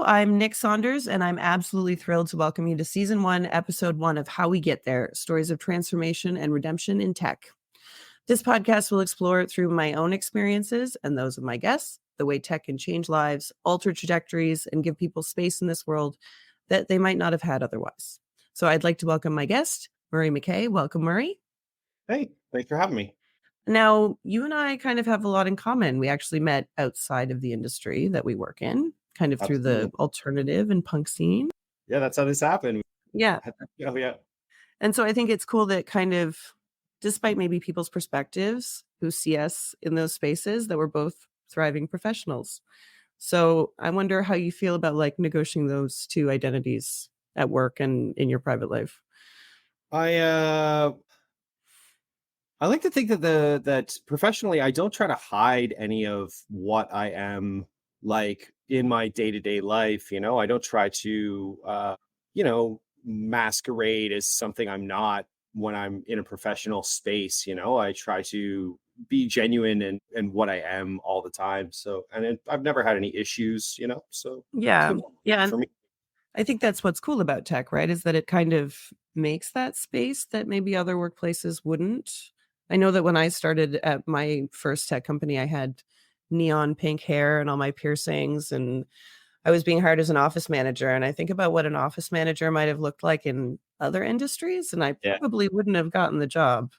Hello, I'm Nic Saunders, and I'm absolutely thrilled to welcome you to Season 1, Episode 1 of How We Get There, Stories of Transformation and Redemption in Tech. This podcast will explore through my own experiences and those of my guests, the way tech can change lives, alter trajectories, and give people space in this world that they might not have had otherwise. So I'd like to welcome my guest, Murray McKay. Welcome, Murray. Hey, thanks for having me. Now, you and I kind of have a lot in common. We actually met outside of the industry that we work in, kind of through the Absolutely. alternative and punk scene. Yeah, that's how this happened. Yeah. Oh, yeah. And so I think it's cool that kind of, despite maybe people's perspectives who see us in those spaces, that we're both thriving professionals. So I wonder how you feel about like negotiating those two identities at work and in your private life. I like to think that professionally I don't try to hide any of what I am like in my day-to-day life, I don't try to masquerade as something I'm not when I'm in a professional space, I try to be genuine and what I am all the time. So I've never had any issues, so it's Yeah. been Yeah. for me. I think that's what's cool about tech, right? Is that it kind of makes that space that maybe other workplaces wouldn't. I know that when I started at my first tech company, I had neon pink hair and all my piercings, and I was being hired as an office manager. And I think about what an office manager might have looked like in other industries, and I Yeah. probably wouldn't have gotten the job.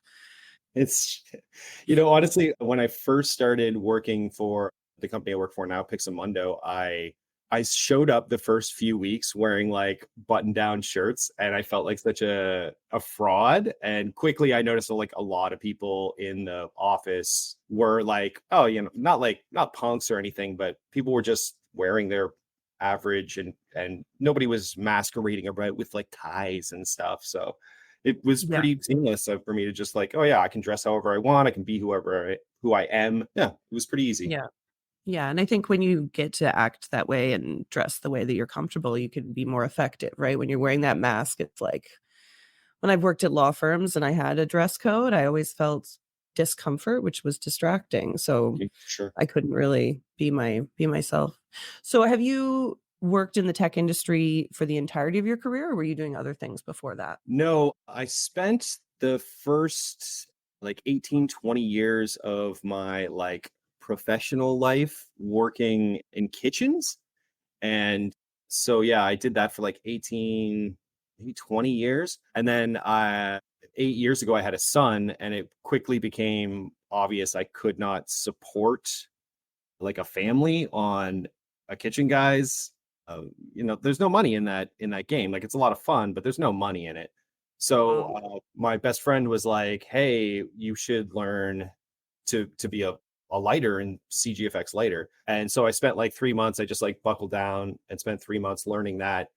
It's, honestly, when I first started working for the company I work for now, Pixamundo, I showed up the first few weeks wearing like button-down shirts, and I felt like such a fraud. And quickly, I noticed that like a lot of people in the office were like, oh, not punks or anything, but people were just wearing their average, and nobody was masquerading about with like ties and stuff. So it was Yeah. pretty seamless for me to just like, oh yeah, I can dress however I want. I can be who I am. Yeah, it was pretty easy. Yeah. Yeah. And I think when you get to act that way and dress the way that you're comfortable, you can be more effective, right? When you're wearing that mask, it's like when I've worked at law firms and I had a dress code, I always felt discomfort, which was distracting. So Sure. I couldn't really be myself. So have you worked in the tech industry for the entirety of your career, or were you doing other things before that? No, I spent the first like 18, 20 years of my like professional life working in kitchens. And so, yeah, I did that for like 18, maybe 20 years. And then 8 years ago, I had a son, and it quickly became obvious I could not support like a family on a kitchen guy's. There's no money in that game. Like, it's a lot of fun, but there's no money in it. So Wow. my best friend was like, hey, you should learn to be a lighter in CGFX lighter. And so I spent like 3 months. I just like buckled down and spent 3 months learning that.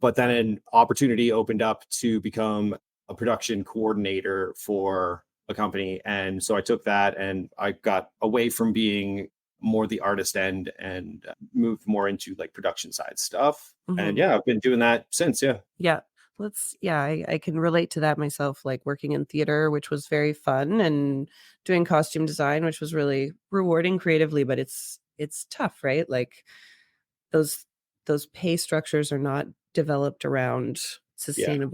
But then an opportunity opened up to become a production coordinator for a company. And so I took that, and I got away from being more the artist end and moved more into like production side stuff. And Mhm. yeah, I've been doing that since. Yeah. Yeah. I can relate to that myself, like working in theater, which was very fun, and doing costume design, which was really rewarding creatively, but it's tough, right? Like those those pay structures are not developed around Yeah.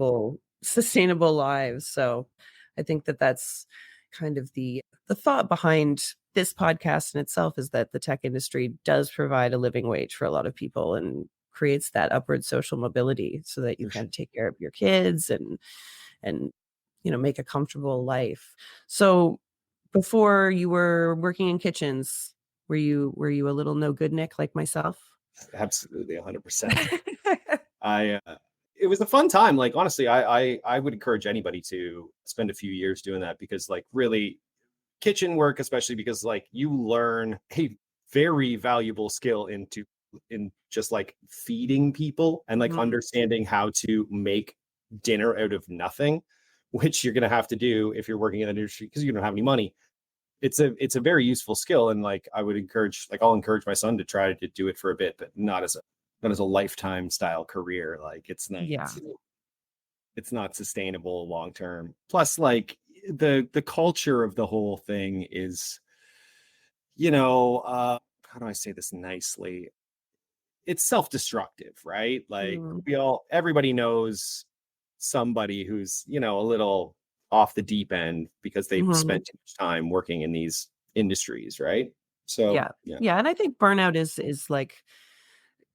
sustainable lives. So I think that that's kind of the thought behind this podcast in itself, is that the tech industry does provide a living wage for a lot of people and creates that upward social mobility so that you For sure. can take care of your kids and make a comfortable life. So before you were working in kitchens, were you a little no good Nick like myself? Absolutely, 100%. I It was a fun time. Like, honestly, I would encourage anybody to spend a few years doing that, because like really kitchen work, especially because like you learn a very valuable skill in just like feeding people and like Mhm. understanding how to make dinner out of nothing, which you're gonna have to do if you're working in the industry because you don't have any money. It's a very useful skill, and like I'll encourage my son to try to do it for a bit, but not as a lifetime style career. Like, Yeah. it's not sustainable long term. Plus, like, the culture of the whole thing is, how do I say this nicely? it's self-destructive, right? Like Mm, everybody knows somebody who's, a little off the deep end because they've mhm. spent too much time working in these industries, right? So, Yeah. yeah. Yeah, and I think burnout is like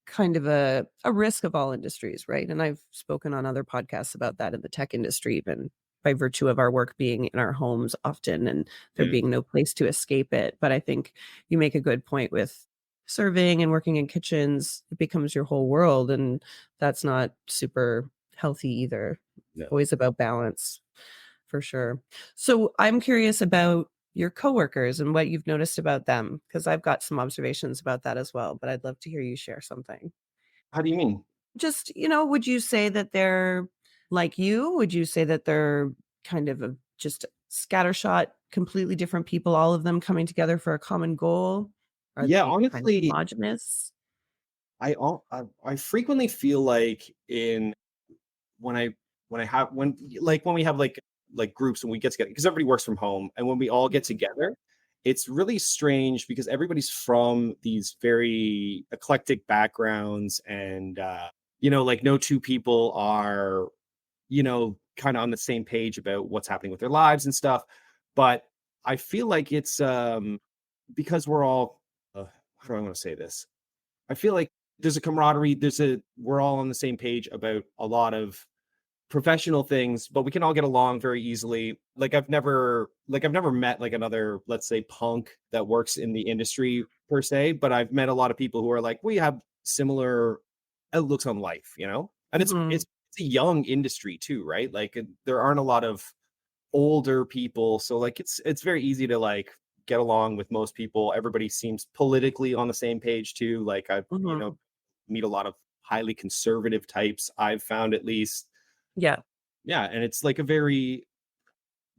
kind of a risk of all industries, right? And I've spoken on other podcasts about that in the tech industry, even by virtue of our work being in our homes often and there Yeah. being no place to escape it. But I think you make a good point with serving and working in kitchens, it becomes your whole world. And that's not super healthy either. No. Always about balance for sure. So I'm curious about your coworkers and what you've noticed about them, because I've got some observations about that as well, but I'd love to hear you share something. How do you mean? Just, would you say that they're like you? Would you say that they're kind of just scattershot, completely different people, all of them coming together for a common goal? Are Yeah, they kind of honestly, homogenous? I frequently feel like in when I when I have when we have like groups when we get together because everybody works from home and when we all get together, it's really strange because everybody's from these very eclectic backgrounds and like no two people are kind of on the same page about what's happening with their lives and stuff. But I feel like it's because we're all how do I want to say this? I feel like there's a camaraderie, we're all on the same page about a lot of professional things, but we can all get along very easily. I've never met like another, let's say, punk that works in the industry per se, but I've met a lot of people who are like, we have similar outlooks on life, And it's Mhm, it's it's a young industry too, right? Like there aren't a lot of older people, so like it's very easy to like get along with most people. Everybody seems politically on the same page too. Like mhm. meet a lot of highly conservative types, I've found at least. Yeah, Yeah, and it's like a very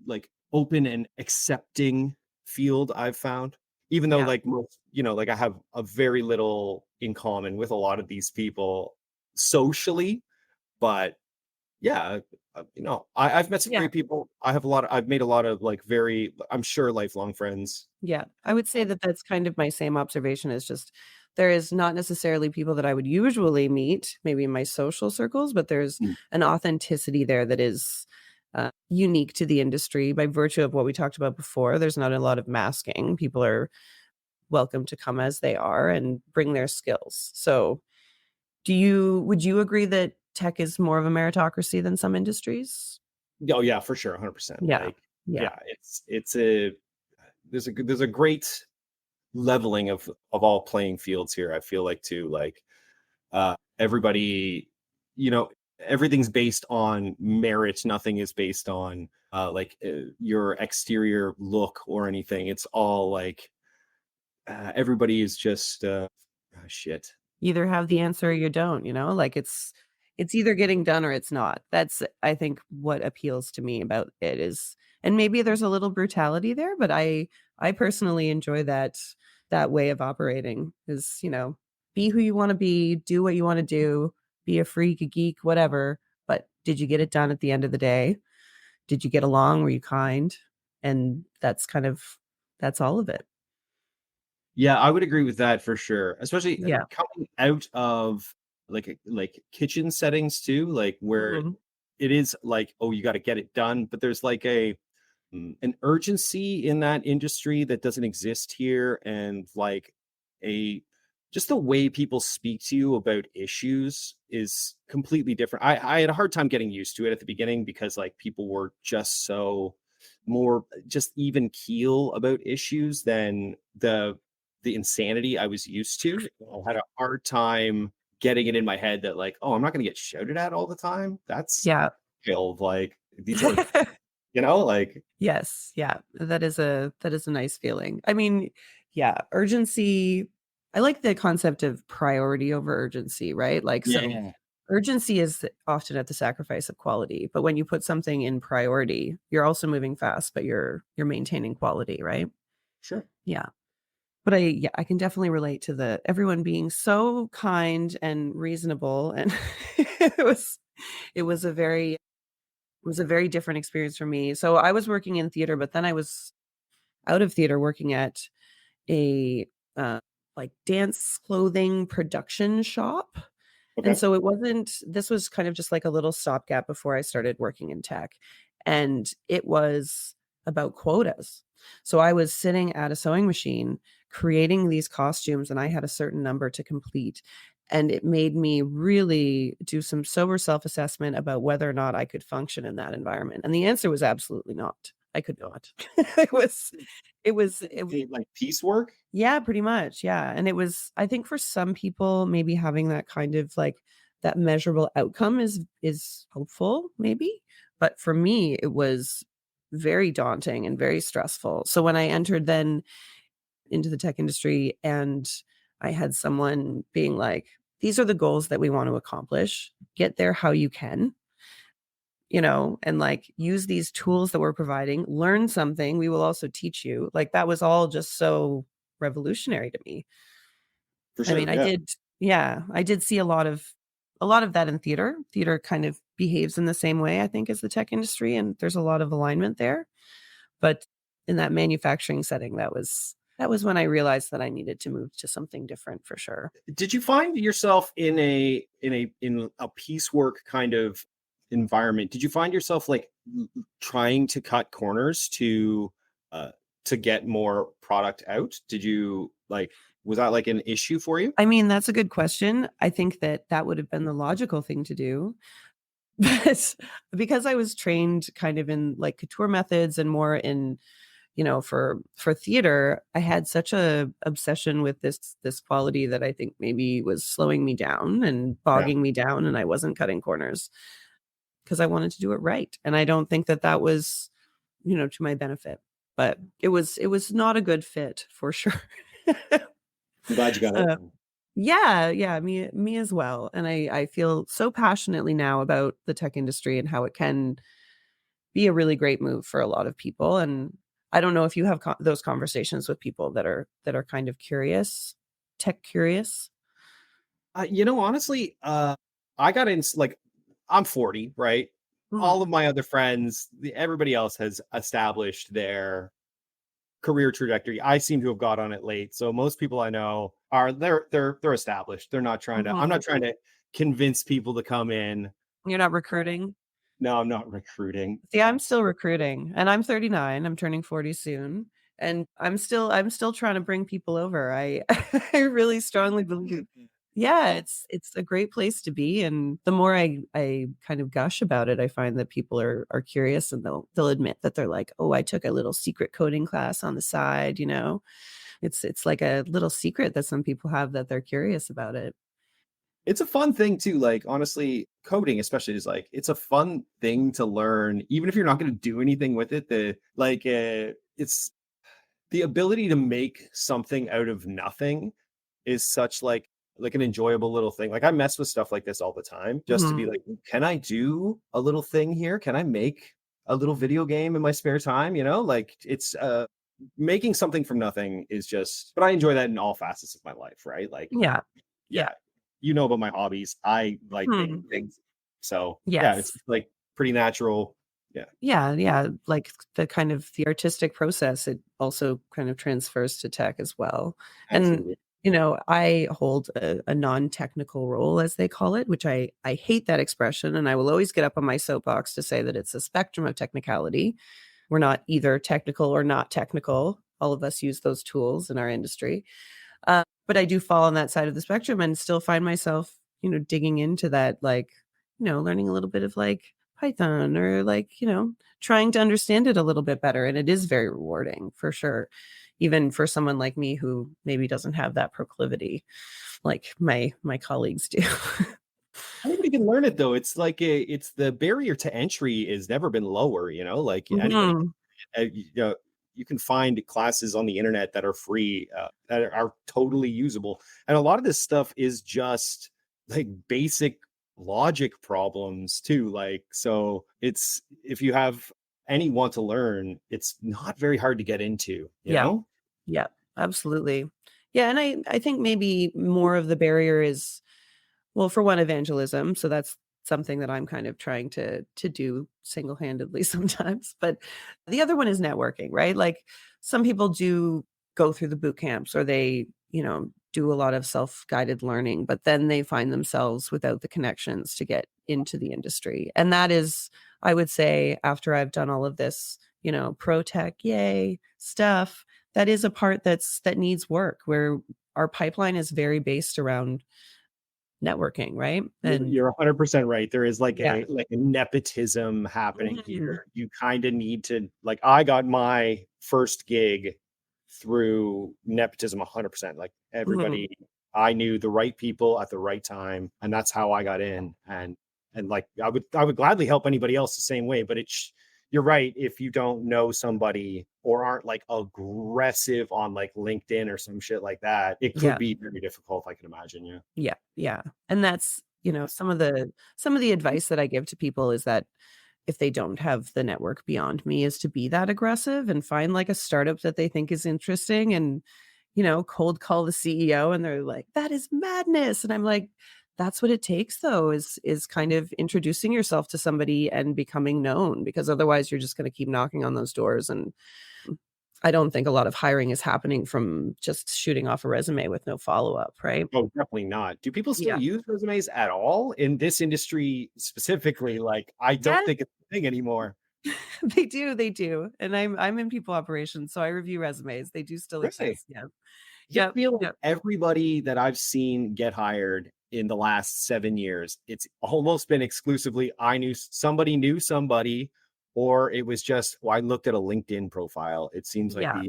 like open and accepting field I've found. Even though yeah, like most, like I have a very little in common with a lot of these people socially, but yeah, I've met some yeah. great people. I've made a lot of like I'm sure lifelong friends. Yeah, I would say that that's kind of my same observation. Is just there is not necessarily people that I would usually meet, maybe in my social circles, but there's Mm. an authenticity there that is unique to the industry by virtue of what we talked about before. There's not a lot of masking. People are welcome to come as they are and bring their skills. So, would you agree that tech is more of a meritocracy than some industries? Oh yeah, for sure, 100%. Yeah, Like, yeah, yeah, it's a there's a great leveling of all playing fields here. I feel like too, like everybody, you know, everything's based on merit. Nothing is based on your exterior look or anything. It's all like everybody is just shit. either have the answer or you don't, like it's either getting done or it's not. That's I think what appeals to me about it is, and maybe there's a little brutality there, but I personally enjoy that way of operating is, be who you want to be, do what you want to do, be a freak, a geek, whatever, but did you get it done at the end of the day? Did you get along? Were you kind? And that's all of it. Yeah, I would agree with that for sure. Especially Yeah. coming out of like kitchen settings too, like where Mhm. it is like, oh, you got to get it done, but there's like an urgency in that industry that doesn't exist here, and like a just the way people speak to you about issues is completely different. I had a hard time getting used to it at the beginning because like people were just so more just even keel about issues than the insanity I was used to. I had a hard time getting it in my head that like, oh, I'm not going to get shouted at all the time. That's Yeah. killed. Like these are, like Yes, yeah. That is a nice feeling. I mean, yeah, urgency, I like the concept of priority over urgency, right? Like so yeah, urgency is often at the sacrifice of quality, but when you put something in priority, you're also moving fast, but you're maintaining quality, right? sure. Yeah. But I can definitely relate to the everyone being so kind and reasonable and it was it was a very it was a very different experience for me. So I was working in theater, but then I was out of theater working at a uh, like dance clothing production shop. And Okay. so this was kind of just like a little stopgap before I started working in tech. And it was about quotas. So I was sitting at a sewing machine creating these costumes, and I had a certain number to complete. And it made me really do some sober self assessment about whether or not I could function in that environment. And the answer was absolutely not. I could not. it was, it Like piecework? yeah, pretty much, yeah, and it was I think for some people, maybe having that kind of, like, that measurable outcome is hopeful, maybe, but for me, it was very daunting and very stressful. So when I entered then into the tech industry and I had someone being like, "These are the goals that we want to accomplish. Get there how you can," and, like, use these tools that we're providing, learn something, we will also teach you. Like, that was all just so revolutionary to me. For I mean, sure. Yeah. I did see a lot of that in theater. Theater kind of behaves in the same way, I think, as the tech industry, and there's a lot of alignment there. But in that manufacturing setting, that was when I realized that I needed to move to something different for sure. Did you find yourself in a piecework kind of environment? Did you find yourself like trying to cut corners uh to get more product out? Did you like was that like an issue for you? I mean, that's a good question. I think that that would have been the logical thing to do. But because I was trained kind of in like couture methods and more in, for theater, I had such a obsession with this quality that I think maybe was slowing me down and Yeah. bogging me down, and I wasn't cutting corners because I wanted to do it right. And I don't think that that was, to my benefit. But it was not a good fit for sure. I'm glad you got it. Uh, yeah, yeah, me as well. And I feel so passionately now about the tech industry and how it can be a really great move for a lot of people. And I don't know if you have those conversations with people that are kind of curious, tech curious. Honestly, I got in like I'm 40, right? Mhm. All of my other friends, everybody else has established their career trajectory. I seem to have got on it late. So most people I know are they're established. They're not trying to I'm Mhm. not trying to convince people to come in. You're not recruiting? No, I'm not recruiting. See, I'm still recruiting, and I'm 39, I'm turning 40 soon, and I'm still trying to bring people over. I I really strongly believe yeah, it's a great place to be, and the more I kind of gush about it, I find that people are curious and they'll admit that they're like, "Oh, I took a little secret coding class on the side," you know? It's like a little secret that some people have that they're curious about it. It's a fun thing too. Like honestly, coding especially is like it's a fun thing to learn, even if you're not going to do anything with it. It's the ability to make something out of nothing is such like an enjoyable little thing. Like I mess with stuff like this all the time just to be Mhm. like, can I do a little thing here? Can I make a little video game in my spare time? Like it's making something from nothing is just but I enjoy that in all facets of my life, right? Like, Yeah. Yeah. yeah, about my hobbies. I like making Mhm. things. So yeah, it's Yes. like pretty natural. Yeah, Yeah, yeah, like, the kind of the artistic process, it also kind of transfers to tech as well, and, absolutely. I hold a non-technical role, as they call it, which I hate that expression, and I will always get up on my soapbox to say that it's a spectrum of technicality. We're not either technical or not technical. All of us use those tools in our industry. But I do fall on that side of the spectrum and still find myself, digging into that, like, learning a little bit of like Python or like, trying to understand it a little bit better. And it is very rewarding for sure. Even for someone like me who maybe doesn't have that proclivity like my colleagues do. Anybody can learn it though. It's the barrier to entry has never been lower, like anybody Mhm. you can find classes on the internet that are free, that are totally usable. And a lot of this stuff is just like basic logic problems too. Like, so it's if you have any want to learn, it's not very hard to get into, you Yeah. know? Yeah. Absolutely. Yeah. And I think maybe more of the barrier is well, for one, evangelism, so that's something that I'm kind of trying to do single-handedly sometimes, but the other one is networking, right? Like, some people do go through the boot camps or they, do a lot of self-guided learning, but then they find themselves without the connections to get into the industry. And that is, I would say, after I've done all of this, pro tech, yay stuff, that is a part that needs work, where our pipeline is very based around networking, right? And You're 100% right. There is like yeah. a nepotism happening Mhm. here. You kind of need to, like, I got my first gig through nepotism 100%. Like Mhm. everybody, I knew the right people at the right time, and that's how I got in. And like I would gladly help anybody else the same way, but you're right. If you don't know somebody or aren't like aggressive on like LinkedIn or some shit like that, it could Yeah. be very difficult, I can imagine. Yeah. Yeah. Yeah. And that's, some of the advice that I give to people is that if they don't have the network beyond me, is to be that aggressive and find like a startup that they think is interesting, and cold call the CEO, and they're like, that is madness. And I'm like, that's what it takes though, is kind of introducing yourself to somebody and becoming known, because otherwise you're just going to keep knocking on those doors. And I don't think a lot of hiring is happening from just shooting off a resume with no follow-up, right? Oh, definitely not. Do people still Yeah. use resumes at all in this industry specifically? Like, I don't Yes, think it's a thing anymore. they do. And I'm in people operations, so I review resumes. They do still Really? exist. Yeah. I Yep. feel like Yep. everybody that I've seen get hired in the last 7 years, it's almost been exclusively somebody knew somebody, or it was just, well, I looked at a LinkedIn profile. It seems like Yeah.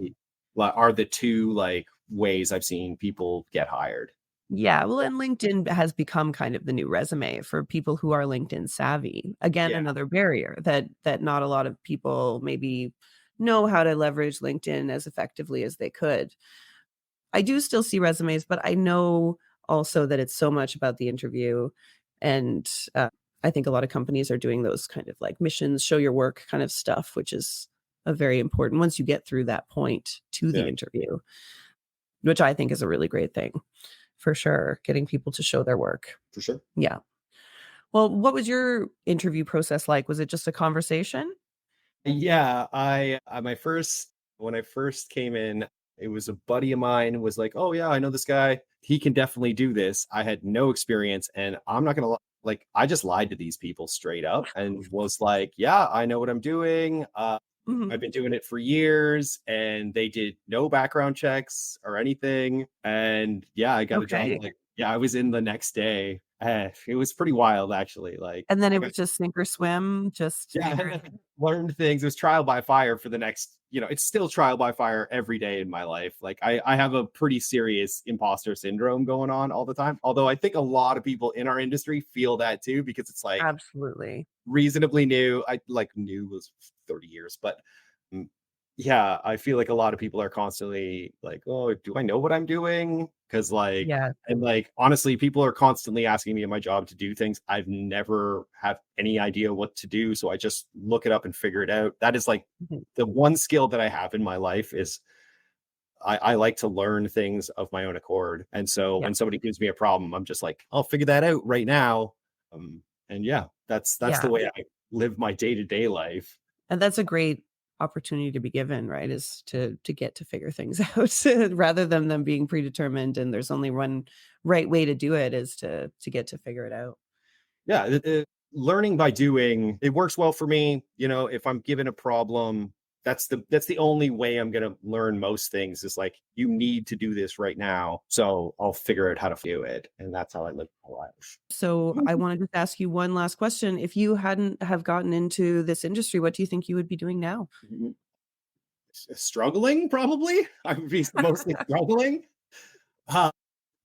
are the two like ways I've seen people get hired. Yeah, well, and LinkedIn has become kind of the new resume for people who are LinkedIn savvy. Again, Yeah. another barrier that not a lot of people maybe know how to leverage LinkedIn as effectively as they could. I do still see resumes, but I know also that it's so much about the interview. And I think a lot of companies are doing those kind of like missions, show your work kind of stuff, which is a very important once you get through that point to the Yeah, interview, which I think is a really great thing for sure, getting people to show their work. for sure. Yeah. Well, what was your interview process like? Was it just a conversation? Yeah, I my first when I first came in, it was a buddy of mine was like, "Oh yeah, I know this guy. He can definitely do this." I had no experience, and I'm not gonna like I just lied to these people straight up and was like, "Yeah, I know what I'm doing. Mhm. I've been doing it for years," and they did no background checks or anything. And yeah, I got a job. Okay. Like, yeah, I was in the next day. It was pretty wild, actually. Like, And then I it got was just sink or swim, just yeah, figuring. learned things. It was trial by fire for the next, it's still trial by fire every day in my life. Like I have a pretty serious imposter syndrome going on all the time. Although I think a lot of people in our industry feel that too, because it's like Absolutely. reasonably new. I like new was 30 years, but mm, yeah, I feel like a lot of people are constantly like, "Oh, do I know what I'm doing?" Because like, Yeah. and like honestly, people are constantly asking me in my job to do things I've never have any idea what to do. So I just look it up and figure it out. That is like Mhm. the one skill that I have in my life is I like to learn things of my own accord. And so Yeah. when somebody gives me a problem, I'm just like, I'll figure that out right now. And yeah, that's the Yeah. way I live my day-to-day life. And that's a great opportunity to be given, right? Is to get to figure things out rather than them being predetermined and there's only one right way to do it, is to get to figure it out. Yeah, learning by doing, it works well for me. If I'm given a problem, that's the only way I'm going to learn most things, is like, you need to do this right now. So I'll figure out how to do it. And that's how I live my life. So I wanted to ask you one last question. If you hadn't have gotten into this industry, what do you think you would be doing now? Struggling, probably. I would be mostly struggling. Uh,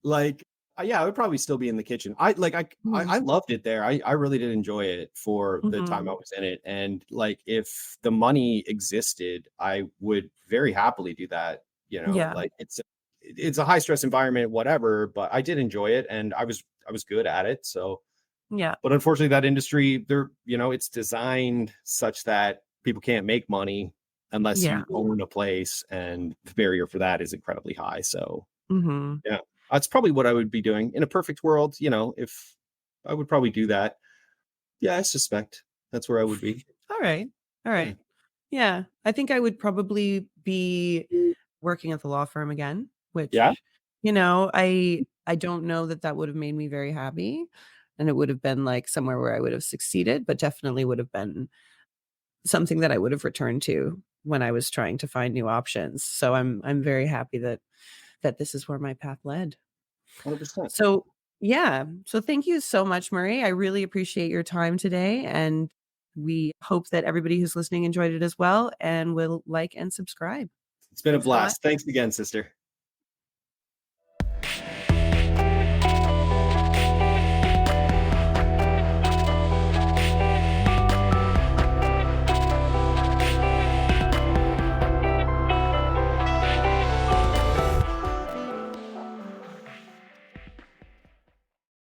like, yeah, I would probably still be in the kitchen. I Mhm. loved it there. I really did enjoy it for the time I Mhm. was in it. And like, if the money existed, I would very happily do that. Yeah. Like, it's a high stress environment, whatever, but I did enjoy it, and I was good at it. So, Yeah. but unfortunately, that industry, it's designed such that people can't make money unless Yeah. you own a place, and the barrier for that is incredibly high. So Mhm. yeah, that's probably what I would be doing in a perfect world. If I would probably do that. Yeah, I suspect that's where I would be. All right. All Yeah. right. Yeah. I think I would probably be working at the law firm again, Yeah. which You know, I don't know that that would have made me very happy, and it would have been, like, somewhere where I would have succeeded, but definitely would have been something that I would have returned to when I was trying to find new options. So I'm very happy that this is where my path led. 100%. So, yeah. So thank you so much, Murray. I really appreciate your time today, and we hope that everybody who's listening enjoyed it as well and will like and subscribe. It's been a Thanks so much. blast. Thanks again, sister.